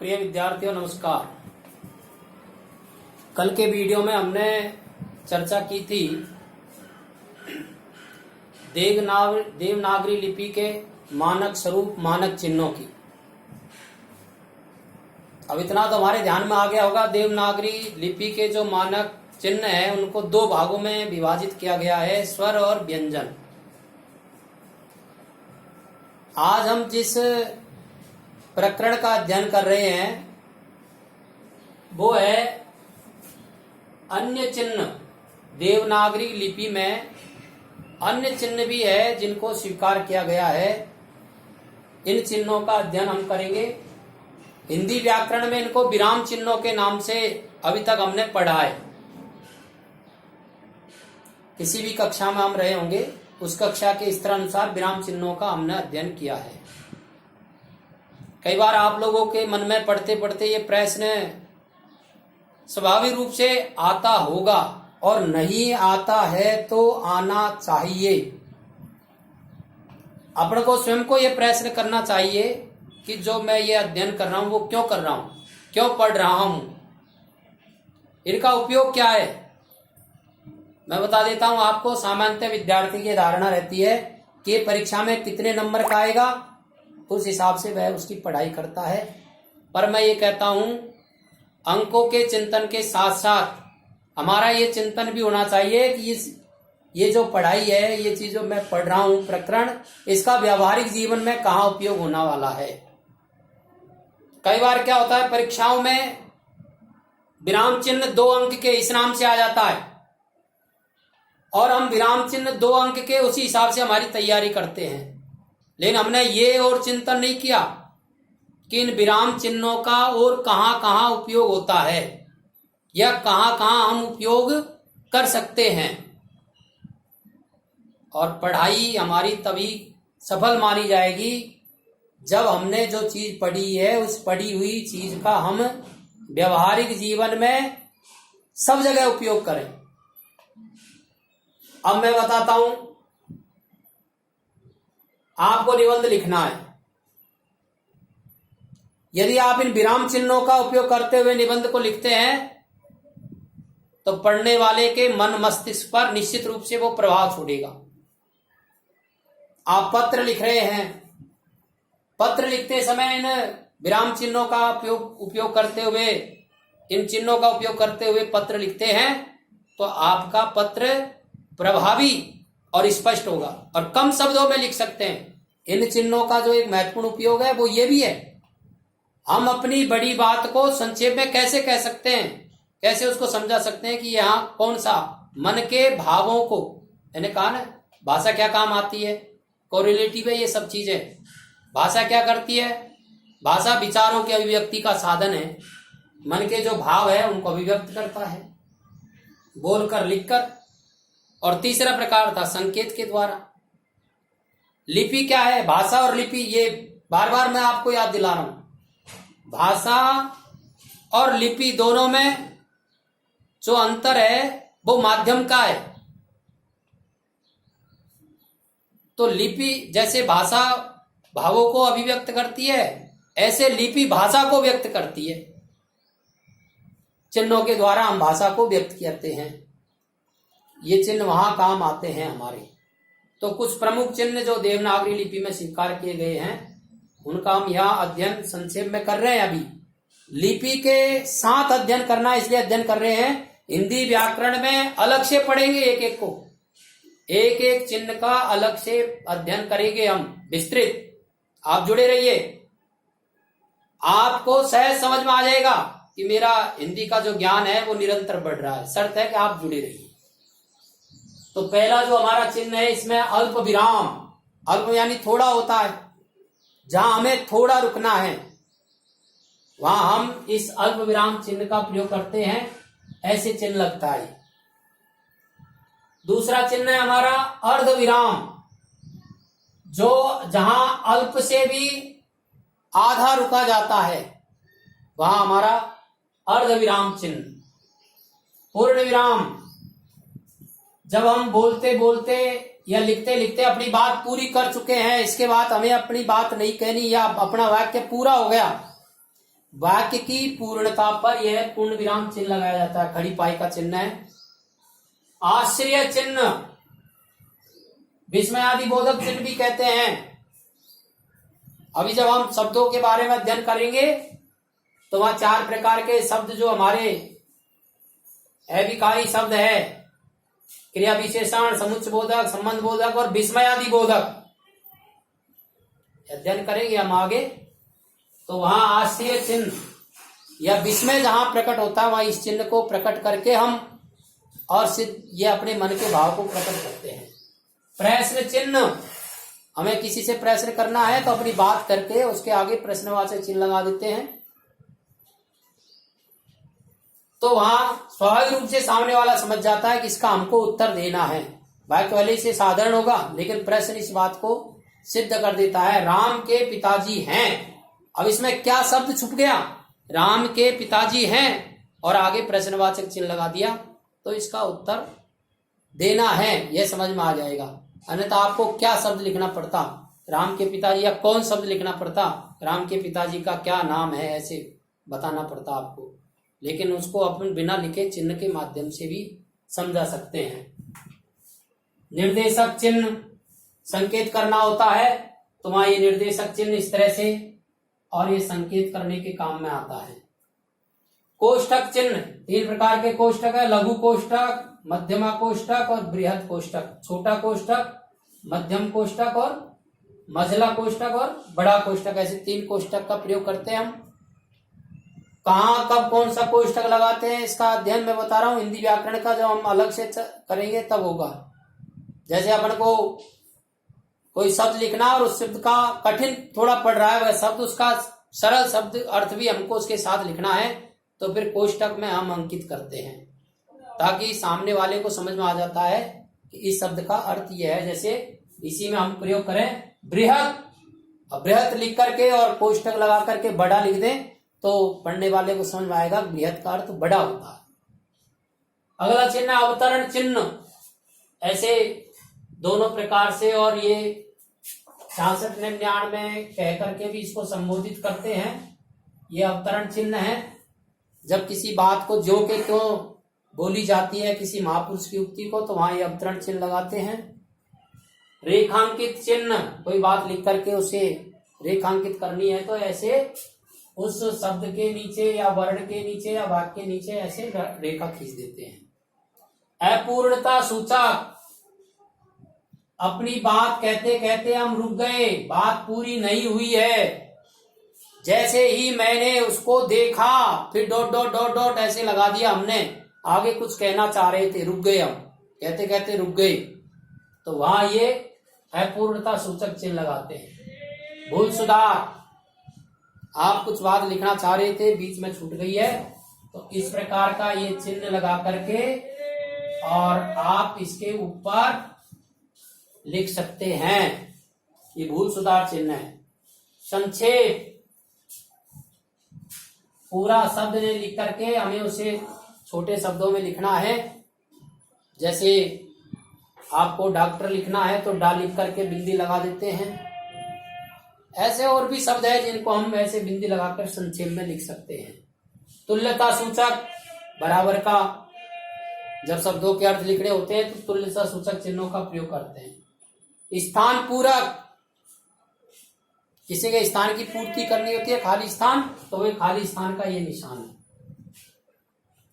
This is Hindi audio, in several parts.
प्रिय विद्यार्थियों नमस्कार। कल के वीडियो में हमने चर्चा की थी देवनागरी लिपि के मानक स्वरूप मानक चिन्हों की। अब इतना तो हमारे ध्यान में आ गया होगा, देवनागरी लिपि के जो मानक चिन्ह है उनको दो भागों में विभाजित किया गया है, स्वर और व्यंजन। आज हम जिस प्रकरण का अध्ययन कर रहे हैं वो है अन्य चिन्ह। देवनागरी लिपि में अन्य चिन्ह भी है जिनको स्वीकार किया गया है। इन चिन्हों का अध्ययन हम करेंगे। हिंदी व्याकरण में इनको विराम चिन्हों के नाम से अभी तक हमने पढ़ा है। किसी भी कक्षा में हम रहे होंगे, उस कक्षा के स्तर अनुसार विराम चिन्हों का हमने अध्ययन किया है। कई बार आप लोगों के मन में पढ़ते पढ़ते ये प्रश्न स्वाभाविक रूप से आता होगा और नहीं आता है तो आना चाहिए। अपने को स्वयं को ये प्रश्न करना चाहिए कि जो मैं ये अध्ययन कर रहा हूं वो क्यों कर रहा हूं, क्यों पढ़ रहा हूं, इनका उपयोग क्या है। मैं बता देता हूं आपको। सामान्यतः विद्यार्थी की धारणा रहती है कि परीक्षा में कितने नंबर का आएगा, उस हिसाब से वह उसकी पढ़ाई करता है। पर मैं ये कहता हूं अंकों के चिंतन के साथ साथ हमारा ये चिंतन भी होना चाहिए कि ये जो पढ़ाई है, ये चीज जो मैं पढ़ रहा हूं प्रकरण, इसका व्यावहारिक जीवन में कहाँ उपयोग होने वाला है। कई बार क्या होता है, परीक्षाओं में विराम चिन्ह 2 अंक के इस नाम से आ जाता है और हम विराम चिन्ह 2 अंक के उसी हिसाब से हमारी तैयारी करते हैं। लेकिन हमने ये और चिंतन नहीं किया कि इन विराम चिन्हों का और कहां कहां उपयोग होता है या कहां कहां हम उपयोग कर सकते हैं। और पढ़ाई हमारी तभी सफल मानी जाएगी जब हमने जो चीज पढ़ी है उस पढ़ी हुई चीज का हम व्यवहारिक जीवन में सब जगह उपयोग करें। अब मैं बताता हूं, आपको निबंध लिखना है। यदि आप इन विराम चिन्हों का उपयोग करते हुए निबंध को लिखते हैं तो पढ़ने वाले के मन मस्तिष्क पर निश्चित रूप से वो प्रभाव छोड़ेगा। आप पत्र लिख रहे हैं, पत्र लिखते समय इन विराम चिन्हों का उपयोग करते हुए, इन चिन्हों का उपयोग करते हुए पत्र लिखते हैं तो आपका पत्र प्रभावी और स्पष्ट होगा और कम शब्दों में लिख सकते हैं। इन चिन्हों का जो एक महत्वपूर्ण उपयोग है वो ये भी है, हम अपनी बड़ी बात को संक्षेप में कैसे कह सकते हैं, कैसे उसको समझा सकते हैं कि यहाँ कौन सा मन के भावों को, मैंने कहा ना भाषा क्या काम आती है, कोरिलेटिव है ये सब चीजें। भाषा क्या करती है, भाषा विचारों की अभिव्यक्ति का साधन है। मन के जो भाव है उनको अभिव्यक्त करता है बोलकर, लिखकर। और तीसरा प्रकार था संकेत के द्वारा। लिपि क्या है, भाषा और लिपि, ये बार बार मैं आपको याद दिला रहा हूं। भाषा और लिपि दोनों में जो अंतर है वो माध्यम का है। तो लिपि जैसे भाषा भावों को अभिव्यक्त करती है, ऐसे लिपि भाषा को व्यक्त करती है। चिन्हों के द्वारा हम भाषा को व्यक्त करते हैं। ये चिन्ह वहां काम आते हैं हमारे। तो कुछ प्रमुख चिन्ह जो देवनागरी लिपि में स्वीकार किए गए हैं उनका हम यहाँ अध्ययन संक्षेप में कर रहे हैं। अभी लिपि के साथ अध्ययन करना इसलिए अध्ययन कर रहे हैं, हिंदी व्याकरण में अलग से पढ़ेंगे, एक एक को, एक एक चिन्ह का अलग से अध्ययन करेंगे हम विस्तृत। आप जुड़े रहिए, आपको सहज समझ में आ जाएगा कि मेरा हिंदी का जो ज्ञान है वो निरंतर बढ़ रहा है। शर्त है कि आप जुड़े रहिए। तो पहला जो हमारा चिन्ह है इसमें अल्प विराम, अल्प यानी थोड़ा होता है, जहां हमें थोड़ा रुकना है वहां हम इस अल्प विराम चिन्ह का प्रयोग करते हैं, ऐसे चिन्ह लगता है। दूसरा चिन्ह है हमारा अर्ध विराम, जो जहां अल्प से भी आधा रुका जाता है वहां हमारा अर्ध विराम चिन्ह। पूर्ण विराम, जब हम बोलते बोलते या लिखते लिखते अपनी बात पूरी कर चुके हैं, इसके बाद हमें अपनी बात नहीं कहनी या अपना वाक्य पूरा हो गया, वाक्य की पूर्णता पर यह पूर्ण विराम चिन्ह लगाया जाता है, खड़ी पाई का चिन्ह है। आश्चर्य चिन्ह, विस्मय आदि बोधक चिन्ह भी कहते हैं। अभी जब हम शब्दों के बारे में अध्ययन करेंगे तो वहां 4 प्रकार के शब्द जो हमारे अभिकारी शब्द है, क्रिया विशेषण, समुच्चय बोधक, संबंध बोधक और विस्मय आदि बोधक अध्ययन करेंगे हम आगे। तो वहां आश्चर्य चिन्ह या विस्मय जहां प्रकट होता है वहां इस चिन्ह को प्रकट करके हम और सिद्ध ये अपने मन के भाव को प्रकट करते हैं। प्रश्न चिन्ह, हमें किसी से प्रश्न करना है तो अपनी बात करके उसके आगे प्रश्नवाचक चिन्ह लगा देते हैं। तो वहां स्वाभाविक रूप से सामने वाला समझ जाता है कि इसका हमको उत्तर देना है। वाक्य वाले से साधारण होगा लेकिन प्रश्न इस बात को सिद्ध कर देता है। राम के पिताजी हैं, अब इसमें क्या शब्द छुप गया, राम के पिताजी हैं और आगे प्रश्नवाचक चिन्ह लगा दिया तो इसका उत्तर देना है, यह समझ में आ जाएगा। अन्यथा आपको क्या शब्द लिखना पड़ता, राम के पिताजी, या कौन शब्द लिखना पड़ता, राम के पिताजी का क्या नाम है, ऐसे बताना पड़ता आपको। लेकिन उसको अपन बिना लिखे चिन्ह के माध्यम से भी समझा सकते हैं। निर्देशक चिन्ह संकेत करना होता है तो वहां ये निर्देशक चिन्ह इस तरह से और ये संकेत करने के काम में आता है। कोष्ठक चिन्ह 3 प्रकार के कोष्ठक है, लघु कोष्ठक, मध्यमा कोष्ठक और बृहद कोष्ठक। छोटा कोष्ठक, मध्यम कोष्ठक और मझला कोष्ठक और बड़ा कोष्ठक, ऐसे 3 कोष्ठक का प्रयोग करते हैं हम। कहाँ कब कौन सा कोष्ठक लगाते हैं इसका अध्ययन मैं बता रहा हूँ, हिंदी व्याकरण का जब हम अलग से करेंगे तब होगा। जैसे अपन को कोई शब्द लिखना और उस शब्द का कठिन थोड़ा पड़ रहा है, वह शब्द उसका सरल शब्द अर्थ भी हमको उसके साथ लिखना है तो फिर कोष्ठक में हम अंकित करते हैं ताकि सामने वाले को समझ में आ जाता है कि इस शब्द का अर्थ यह है। जैसे इसी में हम प्रयोग करें बृहद, बृहद लिख करके और कोष्ठक लगा करके बड़ा लिख दें तो पढ़ने वाले को समझ में आएगा बृहद का अर्थ बड़ा होता है। अगला चिन्ह अवतरण चिन्ह, ऐसे दोनों प्रकार से और ये 66-99 में कह करके भी इसको संबोधित करते हैं। ये अवतरण चिन्ह है, जब किसी बात को जो के क्यों बोली जाती है किसी महापुरुष की उक्ति को तो वहां ये अवतरण चिन्ह लगाते हैं। रेखांकित चिन्ह, कोई बात लिख करके उसे रेखांकित करनी है तो ऐसे उस शब्द के नीचे या वर्ण के नीचे या वाक्य के नीचे ऐसे रेखा खींच देते हैं। अपूर्णता सूचक, अपनी बात कहते कहते हम रुक गए, बात पूरी नहीं हुई है, जैसे ही मैंने उसको देखा फिर डॉट डॉट डॉट डॉट ऐसे लगा दिया हमने, आगे कुछ कहना चाह रहे थे, रुक गए, हम कहते कहते रुक गए, तो वहां ये अपूर्णता सूचक चिन्ह लगाते हैं। भूल सुधार, आप कुछ बात लिखना चाह रहे थे बीच में छूट गई है तो इस प्रकार का ये चिन्ह लगा करके और आप इसके ऊपर लिख सकते हैं, ये भूल सुधार चिन्ह है। संक्षेप, पूरा शब्द ने लिख करके हमें उसे छोटे शब्दों में लिखना है। जैसे आपको डॉक्टर लिखना है तो डा लिख करके बिंदी लगा देते हैं। ऐसे और भी शब्द है जिनको हम ऐसे बिंदी लगाकर संक्षेप में लिख सकते हैं। तुल्यता सूचक, बराबर का, जब शब्दों के अर्थ लिखने होते हैं तो तुल्यता सूचक चिन्हों का प्रयोग करते हैं। स्थान पूरक, किसी के स्थान की पूर्ति करनी होती है, खाली स्थान, तो वे खाली स्थान का ये निशान है,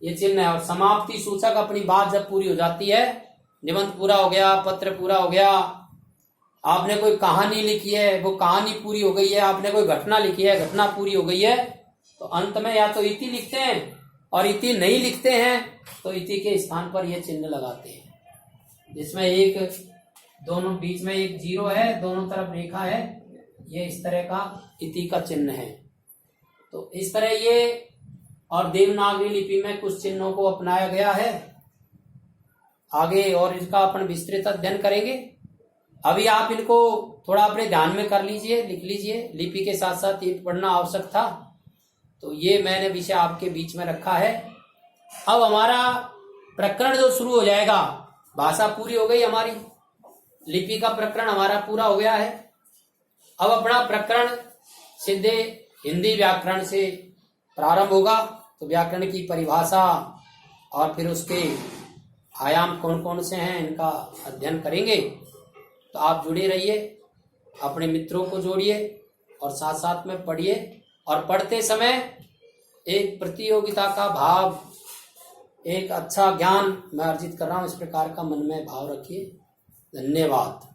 ये चिन्ह है। और समाप्ति सूचक, अपनी बात जब पूरी हो जाती है, निबंध पूरा हो गया, पत्र पूरा हो गया, आपने कोई कहानी लिखी है वो कहानी पूरी हो गई है, आपने कोई घटना लिखी है घटना पूरी हो गई है, तो अंत में या तो इति लिखते हैं और इति नहीं लिखते हैं तो इति के स्थान पर यह चिन्ह लगाते हैं, जिसमें एक दोनों बीच में एक जीरो है, दोनों तरफ रेखा है, ये इस तरह का इति का चिन्ह है। तो इस तरह ये और देवनागरी लिपि में कुछ चिन्हों को अपनाया गया है। आगे और इसका अपन विस्तृत अध्ययन करेंगे। अभी आप इनको थोड़ा अपने ध्यान में कर लीजिए, लिख लीजिए, लिपि के साथ साथ ये पढ़ना आवश्यक था, तो ये मैंने विषय आपके बीच में रखा है। अब हमारा प्रकरण जो शुरू हो जाएगा, भाषा पूरी हो गई हमारी, लिपि का प्रकरण हमारा पूरा हो गया है। अब अपना प्रकरण सीधे हिंदी व्याकरण से प्रारंभ होगा तो व्याकरण की परिभाषा और फिर उसके आयाम कौन कौन से हैं इनका अध्ययन करेंगे। तो आप जुड़े रहिए, अपने मित्रों को जोड़िए और साथ साथ में पढ़िए, और पढ़ते समय एक प्रतियोगिता का भाव, एक अच्छा ज्ञान मैं अर्जित कर रहा हूँ, इस प्रकार का मन में भाव रखिए। धन्यवाद।